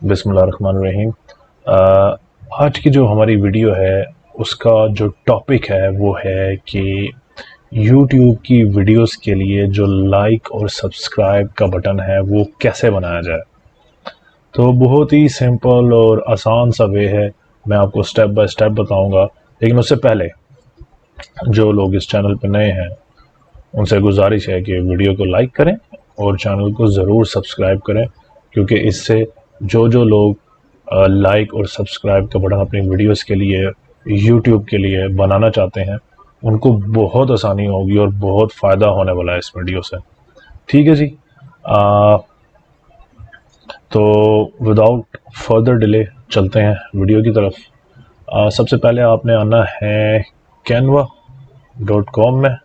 बिस्मिल्लाहिर्रहमानिर्रहीम। आज की जो हमारी वीडियो है उसका जो टॉपिक है वो है कि YouTube की वीडियोस के लिए जो लाइक और सब्सक्राइब का बटन है वो कैसे बनाया जाए। तो बहुत ही सिंपल और आसान सा वे है, मैं आपको स्टेप बाय स्टेप बताऊंगा। लेकिन उससे पहले जो लोग इस चैनल पर नए हैं उनसे गुजारिश है कि वीडियो को लाइक करें और चैनल को ज़रूर सब्सक्राइब करें, क्योंकि इससे जो लोग लाइक और सब्सक्राइब का बटन अपनी वीडियोस के लिए YouTube के लिए बनाना चाहते हैं उनको बहुत आसानी होगी और बहुत फ़ायदा होने वाला है इस वीडियो से। ठीक है जी। तो विदाउट फर्दर डिले चलते हैं वीडियो की तरफ। सबसे पहले आपने आना है canva.com में।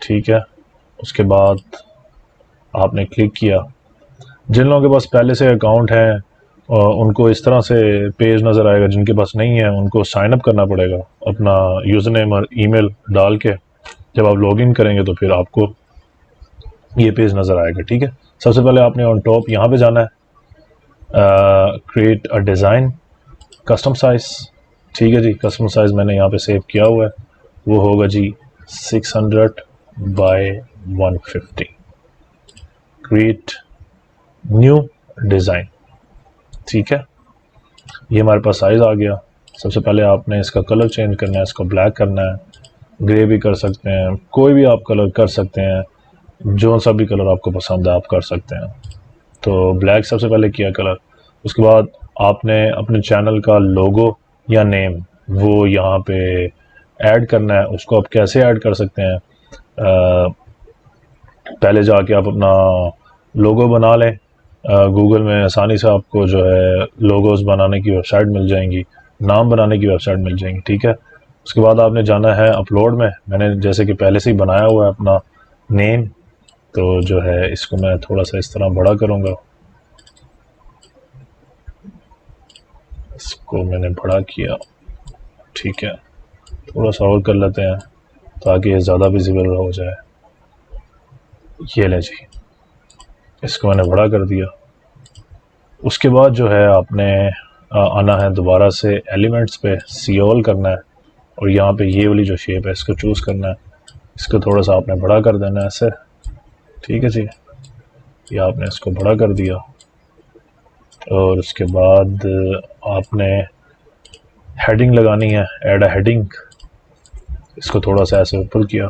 ठीक है, उसके बाद आपने क्लिक किया। जिन लोगों के पास पहले से अकाउंट है उनको इस तरह से पेज नज़र आएगा, जिनके पास नहीं है उनको साइन अप करना पड़ेगा अपना यूज़र नेम और ईमेल डाल के। जब आप लॉगिन करेंगे तो फिर आपको ये पेज नज़र आएगा। ठीक है, सबसे पहले आपने ऑन टॉप यहाँ पे जाना है, create a design custom size. ठीक है जी, कस्टम साइज़ मैंने यहाँ पे सेव किया हुआ है, वो होगा जी 600 बाय 150। Create new design. ठीक है, ये हमारे पास साइज़ आ गया। सबसे पहले आपने इसका कलर चेंज करना है, इसको ब्लैक करना है, ग्रे भी कर सकते हैं, कोई भी आप कलर कर सकते हैं, जो सा भी कलर आपको पसंद है आप कर सकते हैं। तो ब्लैक सबसे पहले किया कलर। उसके बाद आपने अपने चैनल का लोगो या नेम वो यहाँ पे ऐड करना है। उसको आप कैसे ऐड कर सकते हैं, पहले जाके आप अपना लोगो बना लें। गूगल में आसानी से आपको जो है लोगोस बनाने की वेबसाइट मिल जाएंगी, नाम बनाने की वेबसाइट मिल जाएंगी। ठीक है, उसके बाद आपने जाना है अपलोड में। मैंने जैसे कि पहले से ही बनाया हुआ है अपना नेम, तो जो है इसको मैं थोड़ा सा इस तरह बड़ा करूँगा। इसको मैंने बड़ा किया। ठीक है, थोड़ा सा और कर लेते हैं ताकि ये ज़्यादा विजिबल हो जाए। ये ले जी, इसको मैंने बड़ा कर दिया। उसके बाद जो है आपने आना है दोबारा से एलिमेंट्स पे, सी ऑल करना है और यहाँ पे ये वाली जो शेप है इसको चूज़ करना है। इसको थोड़ा सा आपने बड़ा कर देना है ऐसे। ठीक है जी, ये आपने इसको बड़ा कर दिया और उसके बाद आपने हेडिंग लगानी है, ऐड अ हेडिंग। इसको थोड़ा सा ऐसे ऊपर किया।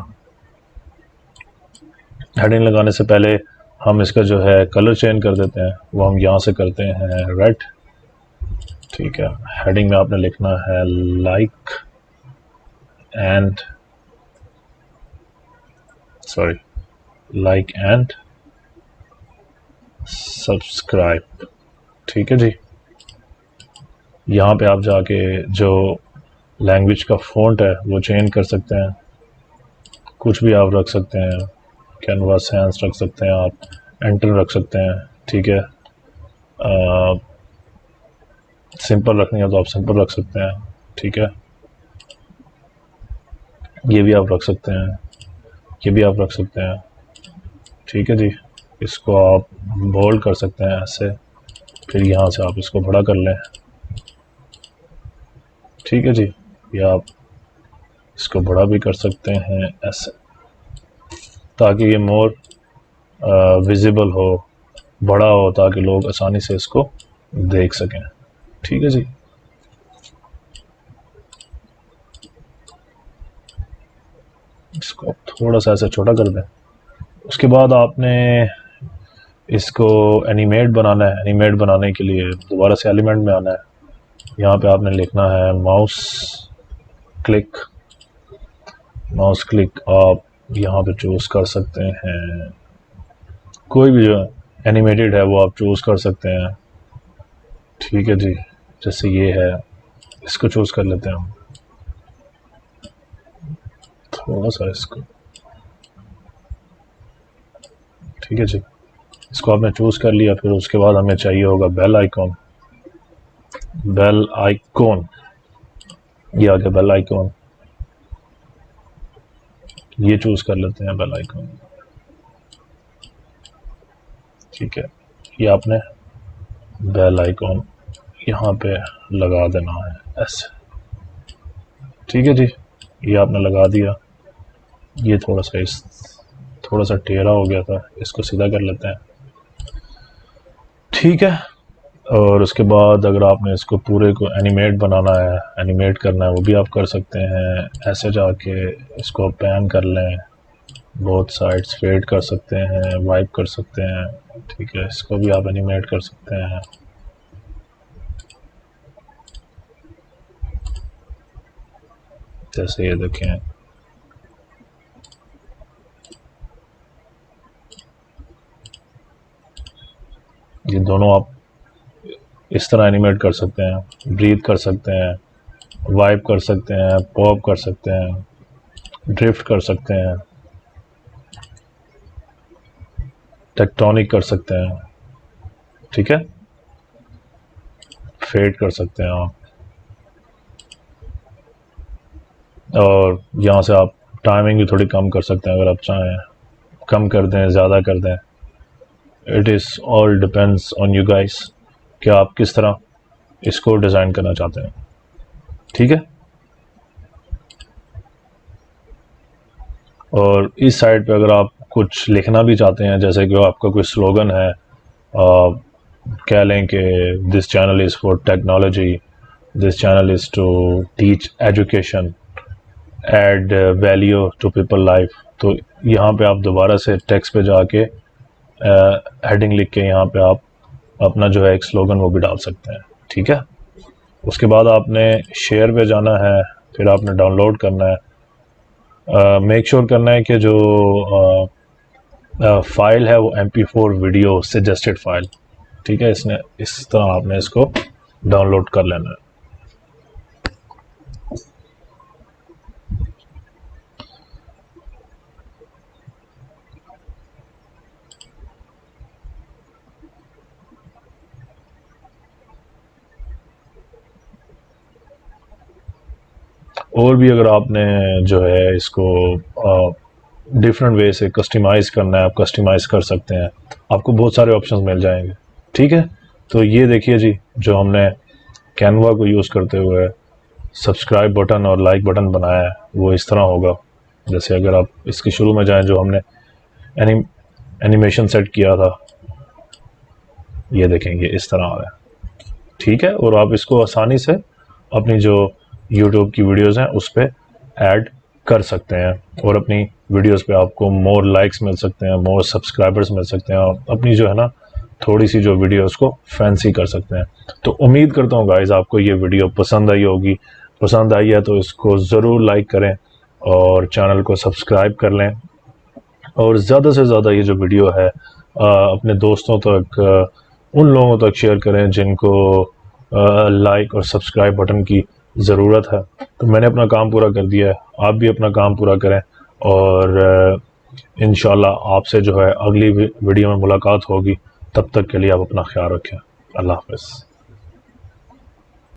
हेडिंग लगाने से पहले हम इसका जो है कलर चेंज कर देते हैं, वो हम यहाँ से करते हैं रेड। ठीक है, हेडिंग में आपने लिखना है लाइक एंड सब्सक्राइब। ठीक है जी, यहाँ पे आप जाके जो लैंग्वेज का फ़ॉन्ट है वो चेंज कर सकते हैं, कुछ भी आप रख सकते हैं। कैनवा सैंस रख सकते हैं, आप एंटर रख सकते हैं। ठीक है, सिंपल रखनी है तो आप सिंपल रख सकते हैं। ठीक है, ये भी आप रख सकते हैं, ये भी आप रख सकते हैं। ठीक है जी, इसको आप बोल्ड कर सकते हैं ऐसे, फिर यहाँ से आप इसको बड़ा कर लें। ठीक है जी, या आप इसको बड़ा भी कर सकते हैं ऐसे, ताकि ये मोर विजिबल हो, बड़ा हो, ताकि लोग आसानी से इसको देख सकें। ठीक है जी, इसको आप थोड़ा सा ऐसे छोटा कर दें। उसके बाद आपने इसको एनिमेट बनाना है। एनिमेट बनाने के लिए दोबारा से एलिमेंट में आना है, यहाँ पे आपने लिखना है माउस क्लिक। माउस क्लिक आप यहाँ पे चूज़ कर सकते हैं, कोई भी जो एनिमेटेड है वो आप चूज़ कर सकते हैं। ठीक है जी, जैसे ये है, इसको चूज़ कर लेते हैं हम थोड़ा सा इसको। ठीक है जी, इसको आपने चूज़ कर लिया। फिर उसके बाद हमें चाहिए होगा बेल आइकॉन। बेल आइकॉन, ये आ गया बेल आइकॉन, ये चूज़ कर लेते हैं बेल आइकॉन। ठीक है, ये आपने बेल आइकॉन यहाँ पे लगा देना है ऐसे। ठीक है जी, ये आपने लगा दिया। ये थोड़ा सा टेढ़ा हो गया था, इसको सीधा कर लेते हैं। ठीक है, और उसके बाद अगर आपने इसको पूरे को एनिमेट बनाना है, एनिमेट करना है, वो भी आप कर सकते हैं। ऐसे जाके इसको पैन कर लें, बोथ साइड्स फेड कर सकते हैं, वाइप कर सकते हैं। ठीक है, इसको भी आप एनिमेट कर सकते हैं। जैसे ये देखें, ये दोनों आप इस तरह एनिमेट कर सकते हैं, ब्रीथ कर सकते हैं, वाइप कर सकते हैं, पॉप कर सकते हैं, ड्रिफ्ट कर सकते हैं, टेक्टोनिक कर सकते हैं। ठीक है, फेड कर सकते हैं आप, और यहाँ से आप टाइमिंग भी थोड़ी कम कर सकते हैं अगर आप चाहें, कम कर दें, ज़्यादा कर दें। It is all depends on you guys कि आप किस तरह इसको डिज़ाइन करना चाहते हैं। ठीक है, और इस साइड पे अगर आप कुछ लिखना भी चाहते हैं, जैसे कि आपका कोई स्लोगन है, कह लें कि this channel is for technology, this channel is to teach education, add value to people life, तो यहाँ पे आप दोबारा से टेक्स्ट पे जाके हेडिंग लिख के यहाँ पे आप अपना जो है एक स्लोगन वो भी डाल सकते हैं। ठीक है, उसके बाद आपने शेयर पे जाना है, फिर आपने डाउनलोड करना है। मेक श्योर करना है कि जो फाइल है वो MP4 वीडियो सजेस्टेड फाइल। ठीक है, इसने इस तरह आपने इसको डाउनलोड कर लेना है। और भी अगर आपने जो है इसको डिफरेंट वे से कस्टमाइज़ करना है, आप कस्टमाइज़ कर सकते हैं, आपको बहुत सारे ऑप्शंस मिल जाएंगे। ठीक है, तो ये देखिए जी, जो हमने कैनवा को यूज़ करते हुए सब्सक्राइब बटन और लाइक बटन बनाया है वो इस तरह होगा। जैसे अगर आप इसके शुरू में जाएं, जो हमने एनिमेशन सेट किया था, ये देखेंगे इस तरह आ रहा है। ठीक है, और आप इसको आसानी से अपनी जो यूट्यूब की वीडियोस हैं उस पर ऐड कर सकते हैं, और अपनी वीडियोस पे आपको मोर लाइक्स मिल सकते हैं, मोर सब्सक्राइबर्स मिल सकते हैं, और अपनी जो है ना थोड़ी सी जो वीडियो उसको फैंसी कर सकते हैं। तो उम्मीद करता हूँ गाइस आपको ये वीडियो पसंद आई होगी। पसंद आई है तो इसको ज़रूर लाइक करें और चैनल को सब्सक्राइब कर लें, और ज़्यादा से ज़्यादा ये जो वीडियो है अपने दोस्तों तक, उन लोगों तक शेयर करें जिनको लाइक और सब्सक्राइब बटन की ज़रूरत है। तो मैंने अपना काम पूरा कर दिया है, आप भी अपना काम पूरा करें, और इंशाल्लाह आपसे जो है अगली वीडियो में मुलाकात होगी। तब तक के लिए आप अपना ख्याल रखें। अल्लाह हाफ़िज़।